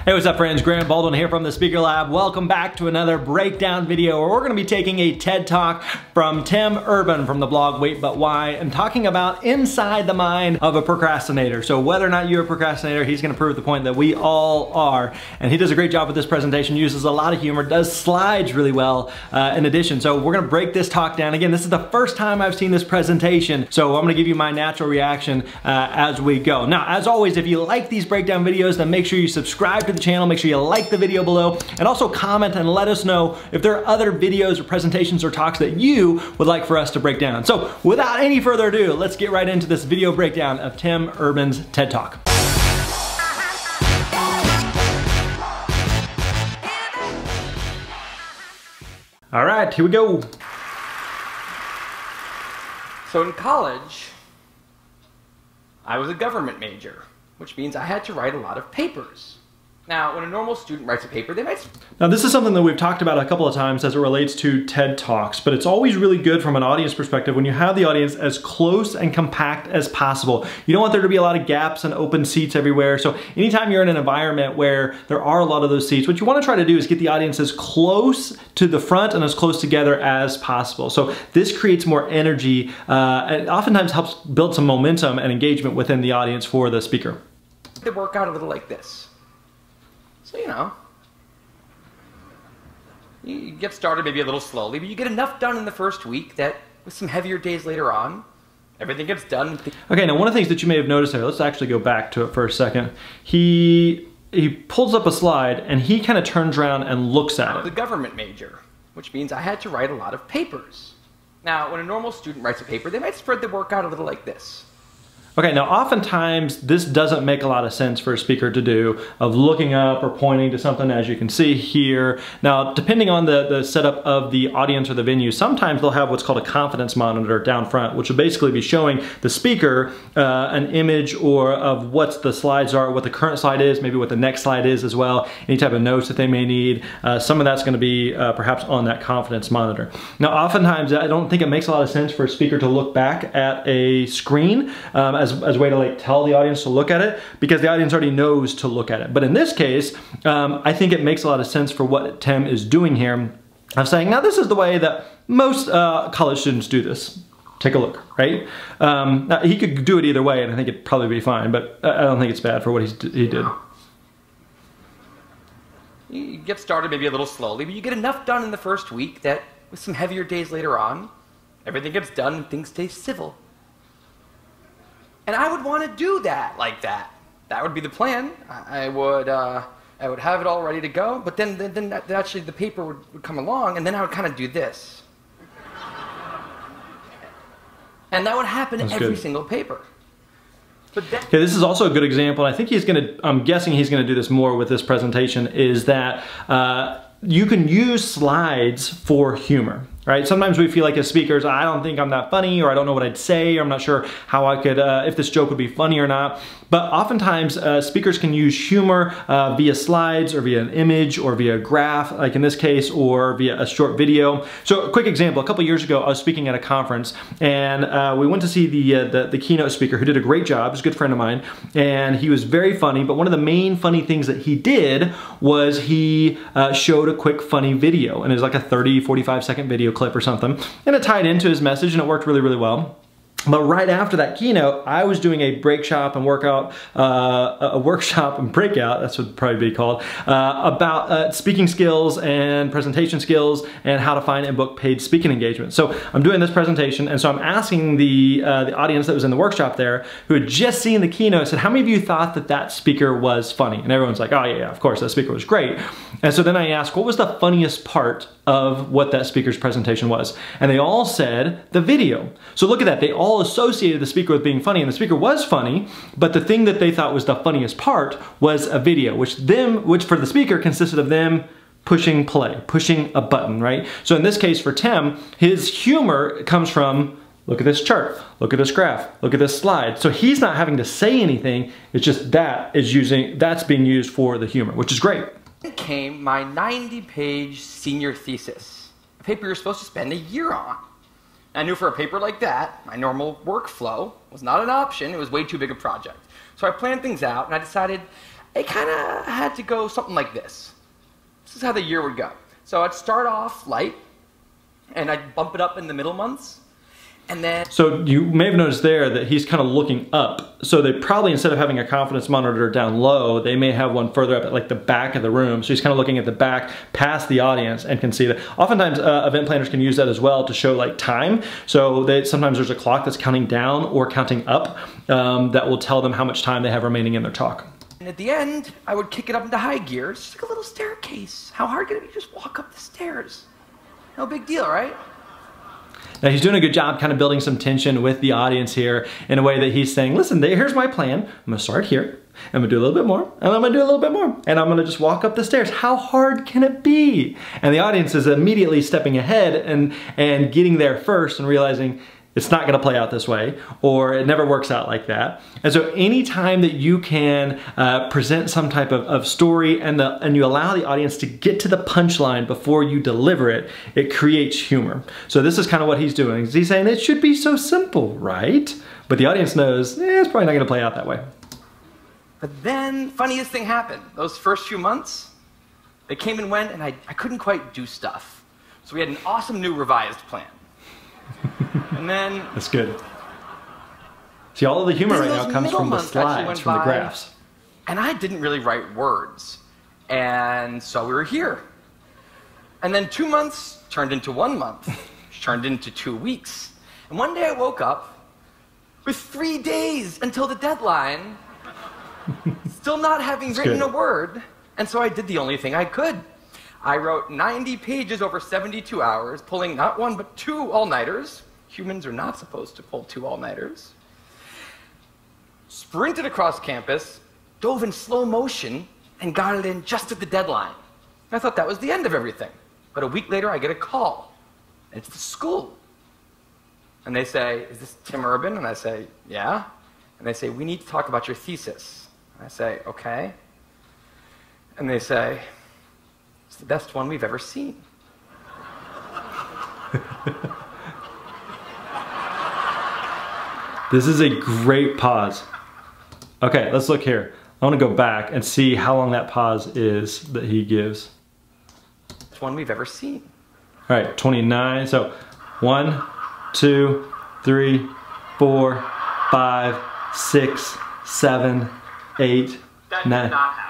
Hey, what's up friends? Grant Baldwin here from the Speaker Lab. Welcome back to another breakdown video where we're going to be taking a TED Talk from Tim Urban from the blog Wait But Why and talking about inside the mind of a procrastinator. So whether or not you're a procrastinator, he's going to prove the point that we all are. And he does a great job with this presentation, uses a lot of humor, does slides really well in addition. So we're going to break this talk down. Again, this is the first time I've seen this presentation, so I'm going to give you my natural reaction as we go. Now, as always, if you like these breakdown videos, then make sure you subscribe to the channel, make sure you like the video below, and also comment and let us know if there are other videos or presentations or talks that you would like for us to break down. So without any further ado, let's get right into this video breakdown of Tim Urban's TED Talk. All right, here we go. So in college, I was a government major, which means I had to write a lot of papers. Now, when a normal student writes a paper, they might... Now, this is something that we've talked about a couple of times as it relates to TED Talks, but it's always really good from an audience perspective when you have the audience as close and compact as possible. You don't want there to be a lot of gaps and open seats everywhere. So anytime you're in an environment where there are a lot of those seats, what you want to try to do is get the audience as close to the front and as close together as possible. So this creates more energy and oftentimes helps build some momentum and engagement within the audience for the speaker. They work out a little like this. So, you get started maybe a little slowly, but you get enough done in the first week that with some heavier days later on, everything gets done. Okay, now one of the things that you may have noticed there, let's actually go back to it for a second. He pulls up a slide and he kind of turns around and looks at it. I was a government major, which means I had to write a lot of papers. Now, when a normal student writes a paper, they might spread the work out a little like this. Okay, now oftentimes this doesn't make a lot of sense for a speaker to do, of looking up or pointing to something, as you can see here. Now, depending on the setup of the audience or the venue, sometimes they'll have what's called a confidence monitor down front, which will basically be showing the speaker an image or of what the slides are, what the current slide is, maybe what the next slide is as well, any type of notes that they may need. Some of that's going to be perhaps on that confidence monitor. Now, oftentimes I don't think it makes a lot of sense for a speaker to look back at a screen as a way to like tell the audience to look at it, because the audience already knows to look at it. But in this case, I think it makes a lot of sense for what Tim is doing here of saying, now this is the way that most college students do this. Take a look, right? Now, he could do it either way and I think it'd probably be fine, but I don't think it's bad for what he did. You get started maybe a little slowly, but you get enough done in the first week that with some heavier days later on, everything gets done and things stay civil. And I would want to do that like that. That would be the plan. I would have it all ready to go, but then actually the paper would come along, and then I would kind of do this. And that would happen every single paper. But okay, this is also a good example. I think I'm guessing he's gonna do this more with this presentation, is that you can use slides for humor. Right? Sometimes we feel like as speakers, I don't think I'm that funny, or I don't know what I'd say, or I'm not sure how I could, if this joke would be funny or not. But oftentimes speakers can use humor via slides or via an image or via a graph, like in this case, or via a short video. So a quick example, a couple years ago, I was speaking at a conference and we went to see the keynote speaker who did a great job. He's a good friend of mine, and he was very funny, but one of the main funny things that he did was he showed a quick funny video, and it was like a 30-45 second video clip or something, and it tied into his message and it worked really, really well. But right after that keynote, I was doing a workshop and breakout, that's what it'd probably be called, about speaking skills and presentation skills and how to find and book paid speaking engagements. So I'm doing this presentation, and so I'm asking the audience that was in the workshop there, who had just seen the keynote, I said, how many of you thought that that speaker was funny? And everyone's like, oh yeah, of course, that speaker was great. And so then I asked, what was the funniest part of what that speaker's presentation was? And they all said the video. So look at that, they all associated the speaker with being funny, and the speaker was funny, but the thing that they thought was the funniest part was a video, which for the speaker consisted of them pushing play, pushing a button, right? So in this case for Tim, his humor comes from, look at this chart, look at this graph, look at this slide. So he's not having to say anything, it's just that's being used for the humor, which is great. Came my 90-page senior thesis, a paper you're supposed to spend a year on. I knew for a paper like that, my normal workflow was not an option. It was way too big a project. So I planned things out, and I decided it kind of had to go something like this. This is how the year would go. So I'd start off light, and I'd bump it up in the middle months, and then... So you may have noticed there that he's kind of looking up. So they probably, instead of having a confidence monitor down low, they may have one further up at like the back of the room. So he's kind of looking at the back past the audience and can see that. Oftentimes event planners can use that as well to show like time. So sometimes there's a clock that's counting down or counting up that will tell them how much time they have remaining in their talk. And at the end, I would kick it up into high gear. It's just like a little staircase. How hard could it be to just walk up the stairs? No big deal, right? Now he's doing a good job kind of building some tension with the audience here in a way that he's saying, listen, here's my plan. I'm gonna start here, I'm gonna do a little bit more, and I'm gonna do a little bit more, and I'm gonna just walk up the stairs. How hard can it be? And the audience is immediately stepping ahead and getting there first and realizing it's not gonna play out this way, or it never works out like that. And so anytime that you can present some type of story and you allow the audience to get to the punchline before you deliver it, it creates humor. So this is kind of what he's doing. He's saying it should be so simple, right? But the audience knows, it's probably not gonna play out that way. But then, funniest thing happened. Those first few months, they came and went, and I couldn't quite do stuff. So we had an awesome new revised plan. And then... That's good. See, all of the humor right now comes from the slides, from the graphs. And I didn't really write words. And so we were here. And then 2 months turned into 1 month, which turned into 2 weeks. And one day I woke up with 3 days until the deadline, still not having written a word. And so I did the only thing I could. I wrote 90 pages over 72 hours, pulling not 1 but 2 all-nighters. Humans are not supposed to pull 2 all-nighters. Sprinted across campus, dove in slow motion, and got it in just at the deadline. I thought that was the end of everything. But a week later, I get a call. And it's the school. And they say, is this Tim Urban? And I say, yeah. And they say, we need to talk about your thesis. And I say, okay. And they say, it's the best one we've ever seen. This is a great pause. Okay, let's look here. I want to go back and see how long that pause is that he gives. It's one we've ever seen. All right, 29. So 1, 2, 3, 4, 5, 6, 7, 8, 9. That did not happen.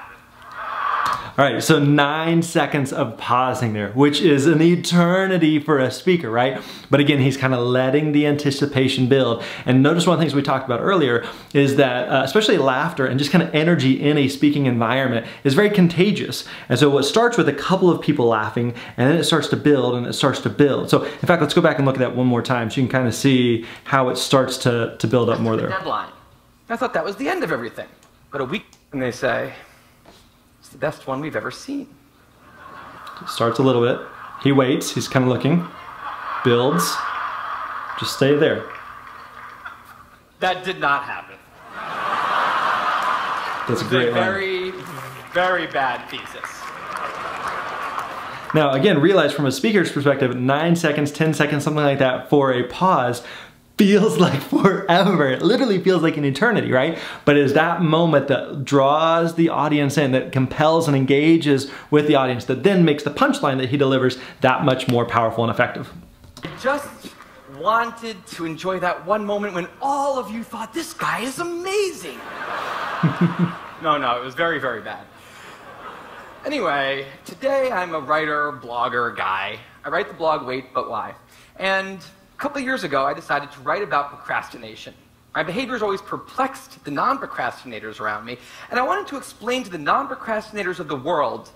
All right, so 9 seconds of pausing there, which is an eternity for a speaker, right? But again, he's kind of letting the anticipation build. And notice one of the things we talked about earlier is that especially laughter and just kind of energy in a speaking environment is very contagious. And so what starts with a couple of people laughing, and then it starts to build and it starts to build. So in fact, let's go back and look at that one more time so you can kind of see how it starts to build up more there. Deadline. I thought that was the end of everything. But a week, and they say, it's the best one we've ever seen. Starts a little bit. He waits. He's kind of looking. Builds. Just stay there. That did not happen. That's a great line. Very, very bad thesis. Now, again, realize from a speaker's perspective, 9 seconds, 10 seconds, something like that for a pause feels like forever. It literally feels like an eternity, right? But it is that moment that draws the audience in, that compels and engages with the audience, that then makes the punchline that he delivers that much more powerful and effective. I just wanted to enjoy that one moment when all of you thought, this guy is amazing. No, it was very, very bad. Anyway, today I'm a writer, blogger guy. I write the blog Wait But Why. And a couple of years ago, I decided to write about procrastination. My behavior has always perplexed the non-procrastinators around me, and I wanted to explain to the non-procrastinators of the world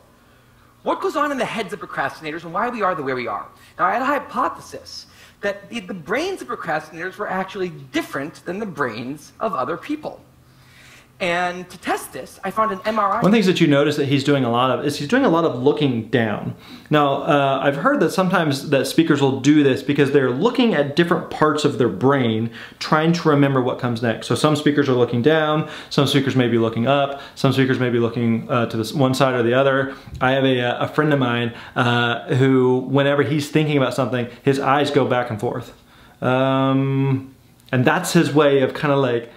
what goes on in the heads of procrastinators and why we are the way we are. Now, I had a hypothesis that the brains of procrastinators were actually different than the brains of other people. And to test this, I found an MRI. One of the things that you notice that he's doing a lot of is he's doing a lot of looking down. Now, I've heard that sometimes that speakers will do this because they're looking at different parts of their brain, trying to remember what comes next. So some speakers are looking down, some speakers may be looking up, some speakers may be looking to this one side or the other. I have a friend of mine who, whenever he's thinking about something, his eyes go back and forth. And that's his way of kind of like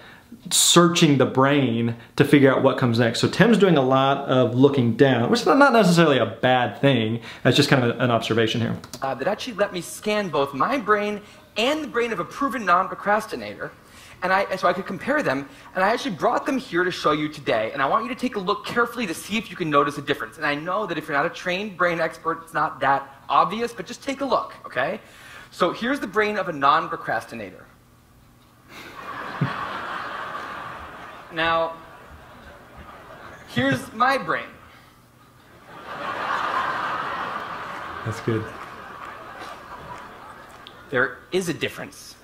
searching the brain to figure out what comes next. So Tim's doing a lot of looking down, which is not necessarily a bad thing. That's just kind of an observation here. That actually let me scan both my brain and the brain of a proven non-procrastinator. And so I could compare them, and I actually brought them here to show you today. And I want you to take a look carefully to see if you can notice a difference. And I know that if you're not a trained brain expert, it's not that obvious, but just take a look, okay? So here's the brain of a non-procrastinator. Now, here's my brain. That's good. There is a difference.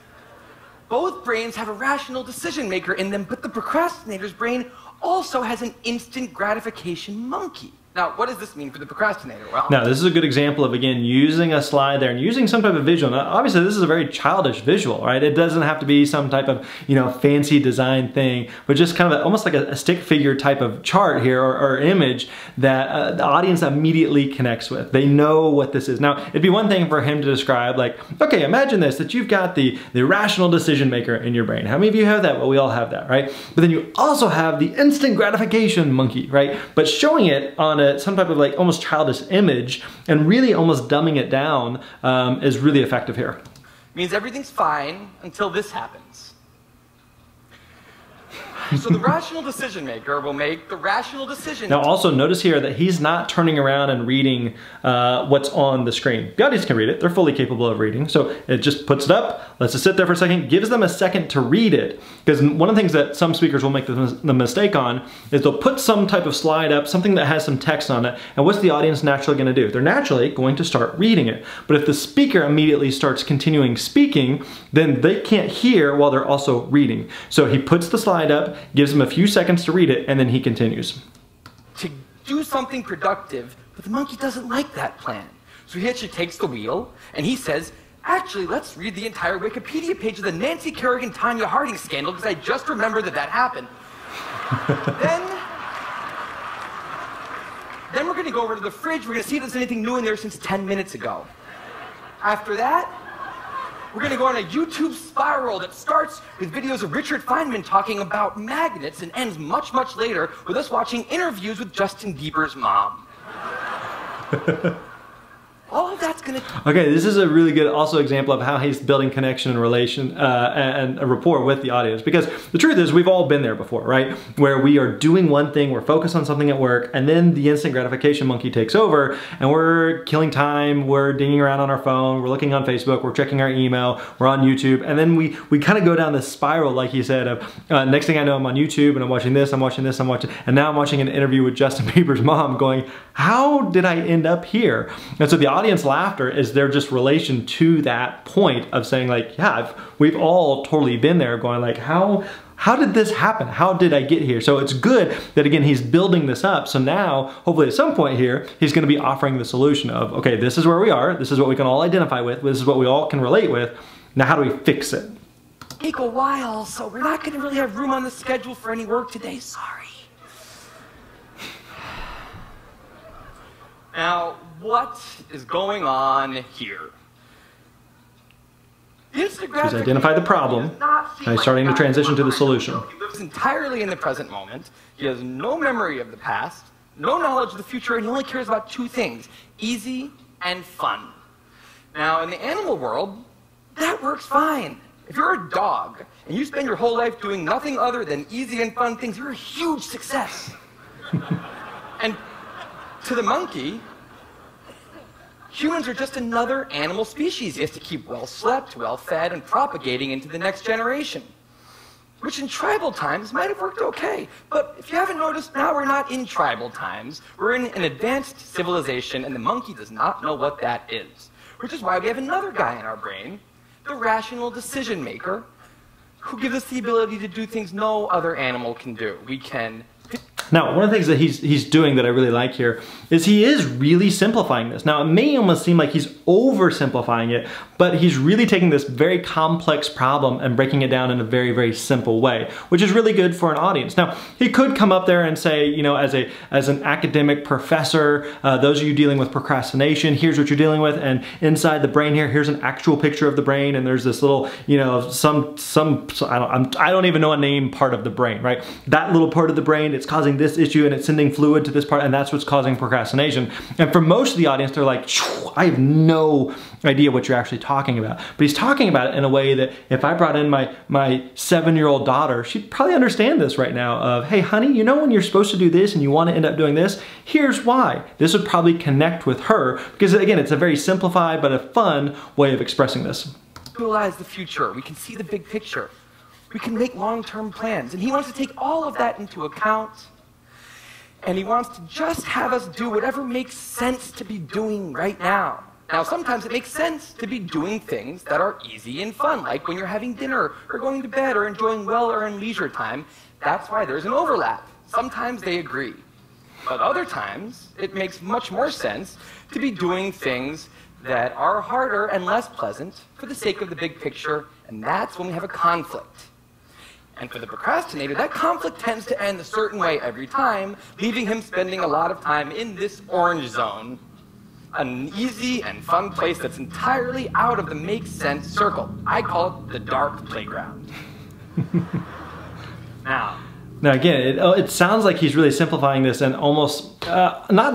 Both brains have a rational decision maker in them, but the procrastinator's brain also has an instant gratification monkey. Now, what does this mean for the procrastinator? Well, now, this is a good example of, again, using a slide there and using some type of visual. Now, obviously, this is a very childish visual, right? It doesn't have to be some type of, fancy design thing, but just kind of almost like a stick figure type of chart here or image that the audience immediately connects with. They know what this is. Now, it'd be one thing for him to describe, like, okay, imagine this, that you've got the rational decision maker in your brain. How many of you have that? Well, we all have that, right? But then you also have the instant gratification monkey, right? But showing it on some type of like almost childish image and really almost dumbing it down is really effective here. Means everything's fine until this happens. So the rational decision maker will make the rational decision. Now also notice here that he's not turning around and reading what's on the screen. The audience can read it. They're fully capable of reading. So it just puts it up, lets it sit there for a second, gives them a second to read it. Because one of the things that some speakers will make the mistake on is they'll put some type of slide up, something that has some text on it, and what's the audience naturally going to do? They're naturally going to start reading it. But if the speaker immediately starts continuing speaking, then they can't hear while they're also reading. So he puts the slide up, gives them a few seconds to read it, and then he continues. To do something productive, but the monkey doesn't like that plan. So he actually takes the wheel, and he says, actually, let's read the entire Wikipedia page of the Nancy Kerrigan-Tanya Harding scandal, because I just remembered that happened. Then we're going to go over to the fridge. We're going to see if there's anything new in there since 10 minutes ago. After that, we're going to go on a YouTube spiral that starts with videos of Richard Feynman talking about magnets and ends much, much later with us watching interviews with Justin Bieber's mom. All of that's going to... Okay, this is a really good also example of how he's building connection and relation and a rapport with the audience. Because the truth is, we've all been there before, right? Where we are doing one thing, we're focused on something at work, and then the instant gratification monkey takes over, and we're killing time, we're dinging around on our phone, we're looking on Facebook, we're checking our email, we're on YouTube, and then we kind of go down this spiral, like he said, of next thing I know, I'm on YouTube, and I'm watching this, I'm watching this, I'm watching, and now I'm watching an interview with Justin Bieber's mom going, how did I end up here? And so the audience laughter is their just relation to that point of saying like, yeah, we've all totally been there going like, how did this happen? How did I get here? So it's good that, again, he's building this up. So now, hopefully at some point here, he's gonna be offering the solution of, okay, this is where we are. This is what we can all identify with. This is what we all can relate with. Now, how do we fix it? Take a while, so we're not gonna really have room on the schedule for any work today, sorry. Now, what is going on here? He's identified the problem, and he's starting to transition to the solution. He lives entirely in the present moment. He has no memory of the past, no knowledge of the future, and he only cares about two things, easy and fun. Now, in the animal world, that works fine. If you're a dog, and you spend your whole life doing nothing other than easy and fun things, you're a huge success. And to the monkey, humans are just another animal species. He has to keep well slept, well fed, and propagating into the next generation. Which in tribal times might have worked okay. But if you haven't noticed, now we're not in tribal times. We're in an advanced civilization, and the monkey does not know what that is. Which is why we have another guy in our brain, the rational decision maker, who gives us the ability to do things no other animal can do. We can Now, one of the things that he's doing that I really like here is he is really simplifying this. Now, it may almost seem like he's oversimplifying it, but he's really taking this very complex problem and breaking it down in a very, very simple way, which is really good for an audience. Now, he could come up there and say, you know, as an academic professor, those of you dealing with procrastination, here's what you're dealing with, and inside the brain here, here's an actual picture of the brain, and there's this little, you know, I don't even know a name part of the brain, right? That little part of the brain, it's causing this issue and it's sending fluid to this part, and that's what's causing procrastination. And for most of the audience, they're like, I have no idea what you're actually talking about. But he's talking about it in a way that if I brought in my 7-year-old daughter, she'd probably understand this right now of, hey honey, you know when you're supposed to do this and you want to end up doing this? Here's why. This would probably connect with her because again, it's a very simplified but a fun way of expressing this. Visualize the future. We can see the big picture. We can make long-term plans. And he wants to take all of that into account. And he wants to just have us do whatever makes sense to be doing right now. Now, sometimes it makes sense to be doing things that are easy and fun, like when you're having dinner, or going to bed, or enjoying well-earned leisure time. That's why there's an overlap. Sometimes they agree. But other times, it makes much more sense to be doing things that are harder and less pleasant for the sake of the big picture, and that's when we have a conflict. And for the procrastinator, that conflict tends to end a certain way every time, leaving him spending a lot of time in this orange zone, an easy and fun place that's entirely out of the make sense circle. I call it the dark playground. Now again, it sounds like he's really simplifying this and almost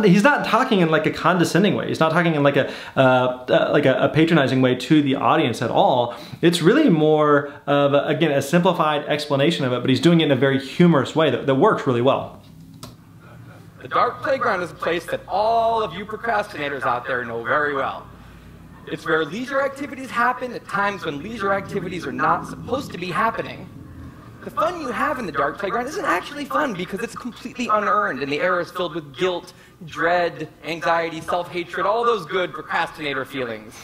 he's not talking in like a condescending way. He's not talking in like a patronizing way to the audience at all. It's really more of again a simplified explanation of it, but he's doing it in a very humorous way that works really well. The dark playground is a place that all of you procrastinators out there know very well. It's where leisure activities happen at times when leisure activities are not supposed to be happening. The fun you have in the dark playground isn't actually fun because it's completely unearned and the air is filled with guilt, dread, anxiety, self-hatred, all those good procrastinator feelings.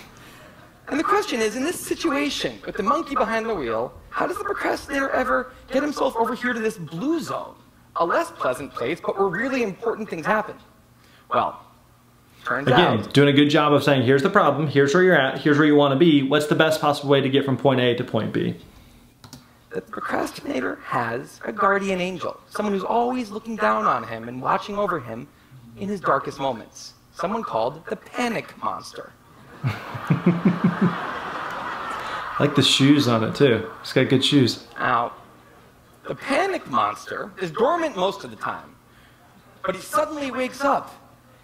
And the question is, in this situation, with the monkey behind the wheel, how does the procrastinator ever get himself over here to this blue zone? A less pleasant place, but where really important things happen. Well, turns out... Again, doing a good job of saying, here's the problem, here's where you're at, here's where you want to be, what's the best possible way to get from point A to point B? The procrastinator has a guardian angel, someone who's always looking down on him and watching over him in his darkest moments. Someone called the panic monster. I like the shoes on it too. It's got good shoes. Now, the panic monster is dormant most of the time, but he suddenly wakes up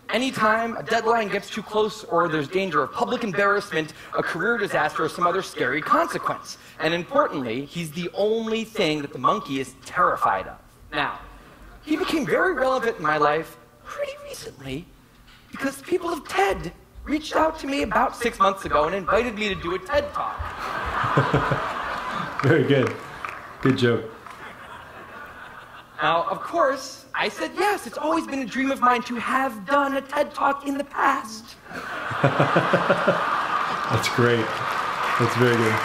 anytime a deadline gets too close or there's danger of public embarrassment, a career disaster, or some other scary consequence. And importantly, he's the only thing that the monkey is terrified of. Now, he became very relevant in my life pretty recently because the people of TED reached out to me about 6 months ago and invited me to do a TED Talk. Very good. Good joke. Now, of course, I said yes. It's always been a dream of mine to have done a TED Talk in the past. That's great. That's very good.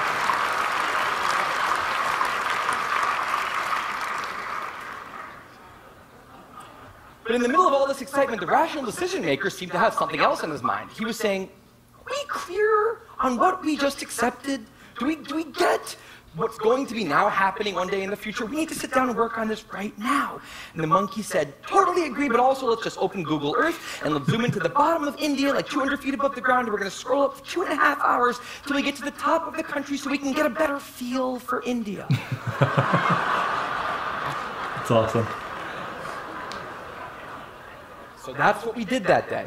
But in the middle of all this excitement, the rational decision maker seemed to have something else in his mind. He was saying, are we clear on what we just accepted? Do we get what's going to be now happening one day in the future? We need to sit down and work on this right now. And the monkey said, totally agree, but also let's just open Google Earth and let's zoom into the bottom of India, like 200 feet above the ground, and we're going to scroll up for 2.5 hours till we get to the top of the country so we can get a better feel for India. That's awesome. So that's what we did that day.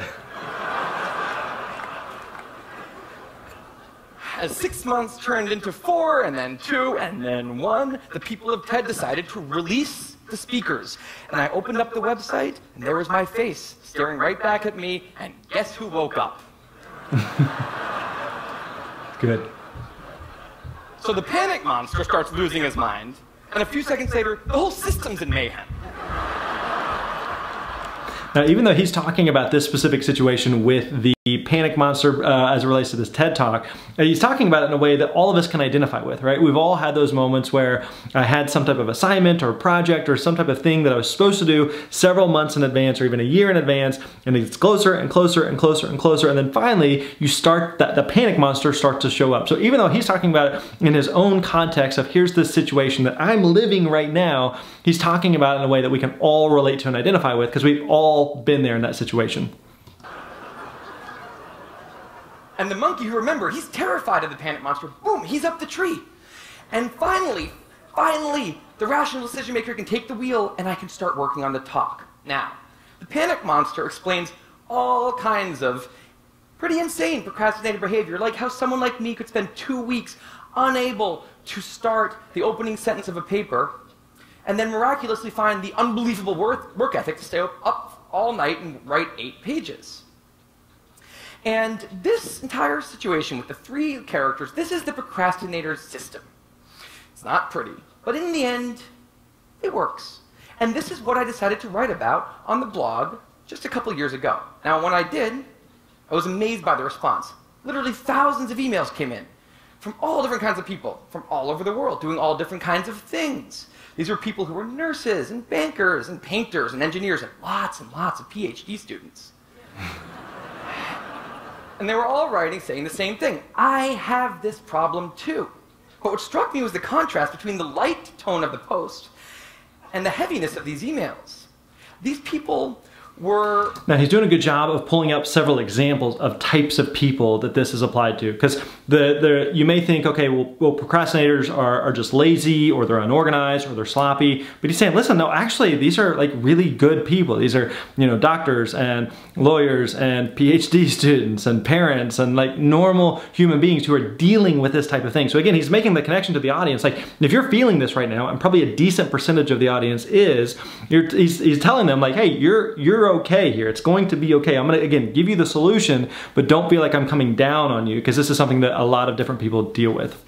As 6 months turned into 4, and then 2, and then 1, the people of TED decided to release the speakers. And I opened up the website, and there was my face, staring right back at me, and guess who woke up? Good. So the panic monster starts losing his mind, and a few seconds later, the whole system's in mayhem. Now, even though he's talking about this specific situation with the the panic monster as it relates to this TED Talk. He's talking about it in a way that all of us can identify with, right? We've all had those moments where I had some type of assignment or project or some type of thing that I was supposed to do several months in advance or even a year in advance, and it gets closer and closer and closer and closer, and then finally you start, the panic monster starts to show up. So even though he's talking about it in his own context of here's this situation that I'm living right now, he's talking about it in a way that we can all relate to and identify with because we've all been there in that situation. And the monkey, who, remember, he's terrified of the panic monster. Boom, he's up the tree. And finally, the rational decision maker can take the wheel and I can start working on the talk. Now, the panic monster explains all kinds of pretty insane procrastinating behavior, like how someone like me could spend 2 weeks unable to start the opening sentence of a paper and then miraculously find the unbelievable work ethic to stay up all night and write 8 pages. And this entire situation with the 3 characters, this is the procrastinator's system. It's not pretty, but in the end, it works. And this is what I decided to write about on the blog just a couple years ago. Now, when I did, I was amazed by the response. Literally thousands of emails came in from all different kinds of people, from all over the world, doing all different kinds of things. These were people who were nurses and bankers and painters and engineers and lots of PhD students. And they were all writing, saying the same thing. I have this problem too. But what struck me was the contrast between the light tone of the post and the heaviness of these emails. These people were... Now he's doing a good job of pulling up several examples of types of people that this is applied to. Because you may think, okay, well procrastinators are just lazy, or they're unorganized, or they're sloppy. But he's saying, listen, no, actually these are like really good people. These are, you know, doctors and lawyers and PhD students and parents and like normal human beings who are dealing with this type of thing. So again, he's making the connection to the audience. Like if you're feeling this right now, and probably a decent percentage of the audience is, he's telling them like, hey, you're okay here. It's going to be okay. I'm going to, again, give you the solution, but don't feel like I'm coming down on you, because this is something that a lot of different people deal with.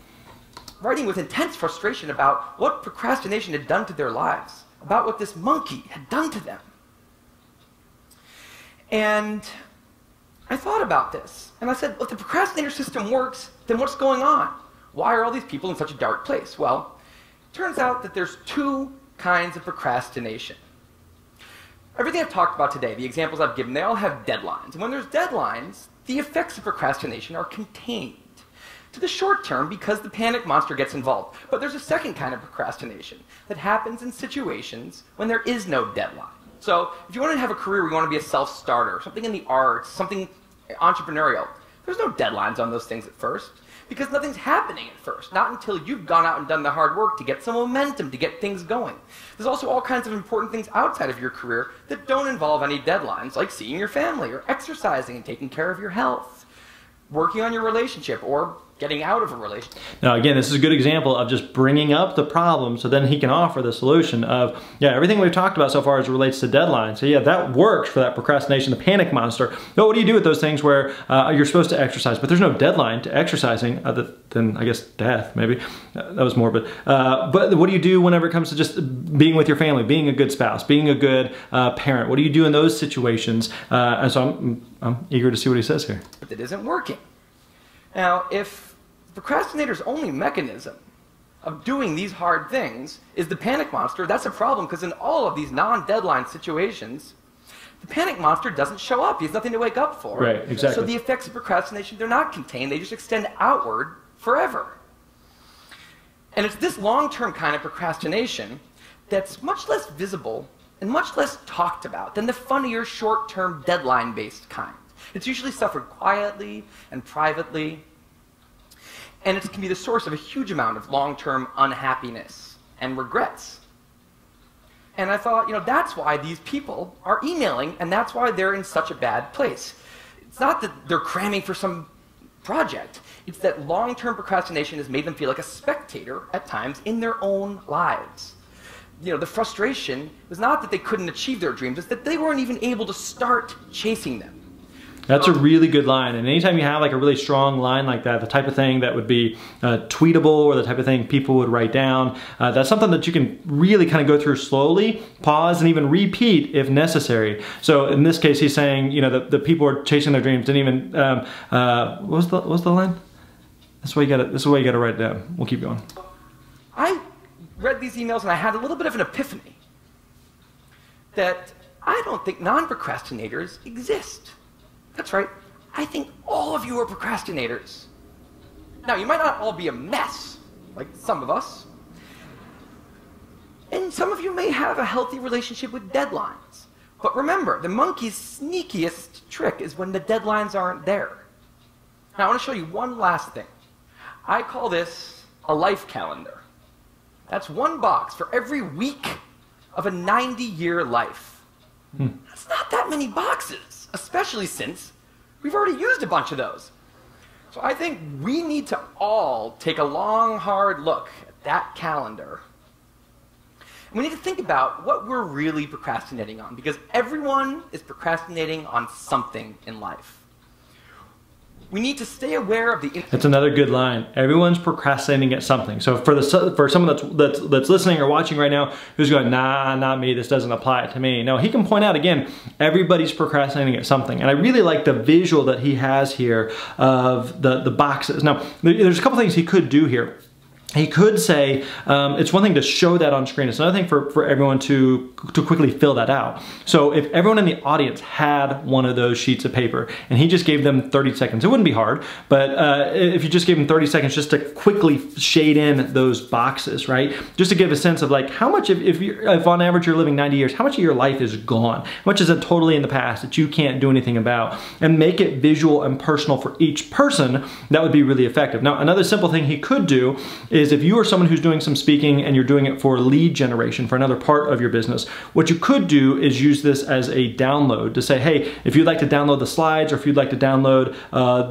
Writing with intense frustration about what procrastination had done to their lives, about what this monkey had done to them. And I thought about this, and I said, well, if the procrastinator system works, then what's going on? Why are all these people in such a dark place? Well, it turns out that there's 2 kinds of procrastination. Everything I've talked about today, the examples I've given, they all have deadlines. And when there's deadlines, the effects of procrastination are contained to the short term because the panic monster gets involved. But there's a second kind of procrastination that happens in situations when there is no deadline. So if you want to have a career where you want to be a self-starter, something in the arts, something entrepreneurial, there's no deadlines on those things at first, because nothing's happening at first, not until you've gone out and done the hard work to get some momentum, to get things going. There's also all kinds of important things outside of your career that don't involve any deadlines, like seeing your family, or exercising and taking care of your health, working on your relationship, or getting out of a relationship. Now again, this is a good example of just bringing up the problem so then he can offer the solution of, yeah, everything we've talked about so far as it relates to deadlines. So yeah, that works for that procrastination, the panic monster. But what do you do with those things where you're supposed to exercise, but there's no deadline to exercising other than, I guess, death, maybe. That was morbid. But what do you do whenever it comes to just being with your family, being a good spouse, being a good parent? What do you do in those situations? And so I'm eager to see what he says here. But it isn't working. Now, if the procrastinator's only mechanism of doing these hard things is the panic monster, that's a problem, because in all of these non-deadline situations, the panic monster doesn't show up. He has nothing to wake up for. Right, exactly. So the effects of procrastination, they're not contained. They just extend outward forever. And it's this long-term kind of procrastination that's much less visible and much less talked about than the funnier, short-term, deadline-based kind. It's usually suffered quietly and privately, and it can be the source of a huge amount of long-term unhappiness and regrets. And I thought, you know, that's why these people are emailing, and that's why they're in such a bad place. It's not that they're cramming for some project. It's that long-term procrastination has made them feel like a spectator at times in their own lives. You know, the frustration was not that they couldn't achieve their dreams, it's that they weren't even able to start chasing them. That's a really good line. And anytime you have like a really strong line like that, the type of thing that would be tweetable or the type of thing people would write down, that's something that you can really kind of go through slowly, pause, and even repeat if necessary. So in this case, he's saying, you know, the people are chasing their dreams, didn't even, what was the line? This is why you gotta write it down. We'll keep going. I read these emails and I had a little bit of an epiphany that I don't think non-procrastinators exist. That's right, I think all of you are procrastinators. Now, you might not all be a mess, like some of us, and some of you may have a healthy relationship with deadlines. But remember, the monkey's sneakiest trick is when the deadlines aren't there. Now, I want to show you one last thing. I call this a life calendar. That's one box for every week of a 90-year life. That's not that many boxes, especially since we've already used a bunch of those. So I think we need to all take a long, hard look at that calendar. And we need to think about what we're really procrastinating on, because everyone is procrastinating on something in life. We need to stay aware of the... That's another good line. Everyone's procrastinating at something. So for someone that's listening or watching right now who's going, nah, not me, this doesn't apply to me. No, he can point out again, everybody's procrastinating at something. And I really like the visual that he has here of the boxes. Now, there's a couple things he could do here. He could say, it's one thing to show that on screen. It's another thing for everyone to quickly fill that out. So if everyone in the audience had one of those sheets of paper and he just gave them 30 seconds, it wouldn't be hard, but if you just gave them 30 seconds just to quickly shade in those boxes, right? Just to give a sense of like how much, if on average you're living 90 years, how much of your life is gone? How much is it totally in the past that you can't do anything about? And make it visual and personal for each person, that would be really effective. Now, another simple thing he could do is if you are someone who's doing some speaking and you're doing it for lead generation for another part of your business, what you could do is use this as a download to say, hey, if you'd like to download the slides or if you'd like to download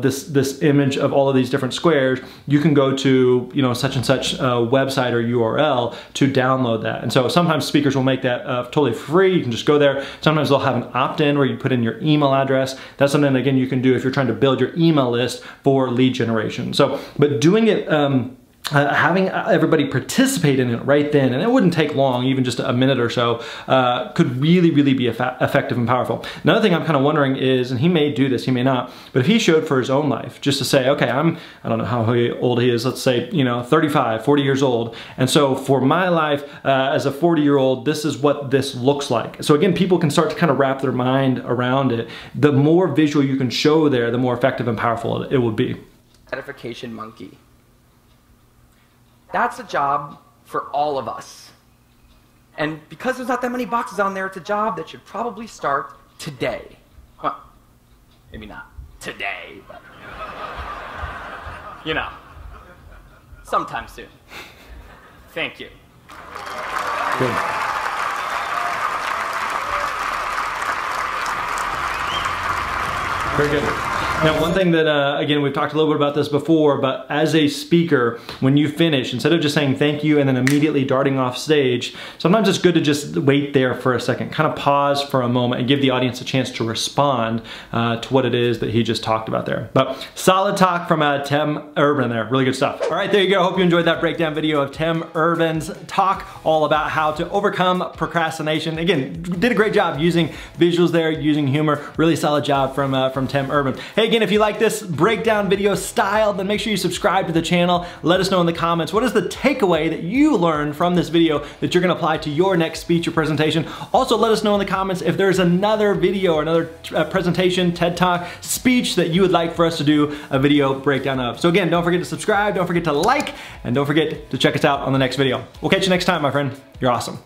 this image of all of these different squares, you can go to, you know, such and such website or URL to download that. And so sometimes speakers will make that totally free. You can just go there. Sometimes they'll have an opt-in where you put in your email address. That's something, again, you can do if you're trying to build your email list for lead generation. So, but doing it, having everybody participate in it right then, and it wouldn't take long, even just a minute or so, could really, really be effective and powerful. Another thing I'm kind of wondering is, and he may do this, he may not, but if he showed for his own life, just to say, okay, I don't know how old he is, let's say, you know, 35, 40 years old, and so for my life as a 40-year-old, this is what this looks like. So again, people can start to kind of wrap their mind around it. The more visual you can show there, the more effective and powerful it will be. Edification monkey. That's a job for all of us. And because there's not that many boxes on there, it's a job that should probably start today. Well, maybe not today, but you know, sometime soon. Thank you. Good. Very good. Now, one thing that, again, we've talked a little bit about this before, but as a speaker, when you finish, instead of just saying thank you and then immediately darting off stage, sometimes it's good to just wait there for a second, kind of pause for a moment and give the audience a chance to respond to what it is that he just talked about there. But solid talk from Tim Urban there. Really good stuff. All right, there you go. Hope you enjoyed that breakdown video of Tim Urban's talk all about how to overcome procrastination. Again, did a great job using visuals there, using humor. Really solid job from Tim Urban. Hey, again, if you like this breakdown video style, then make sure you subscribe to the channel. Let us know in the comments, what is the takeaway that you learned from this video that you're gonna apply to your next speech or presentation? Also, let us know in the comments if there's another video or another presentation, TED Talk, speech that you would like for us to do a video breakdown of. So again, don't forget to subscribe, don't forget to like, and don't forget to check us out on the next video. We'll catch you next time, my friend. You're awesome.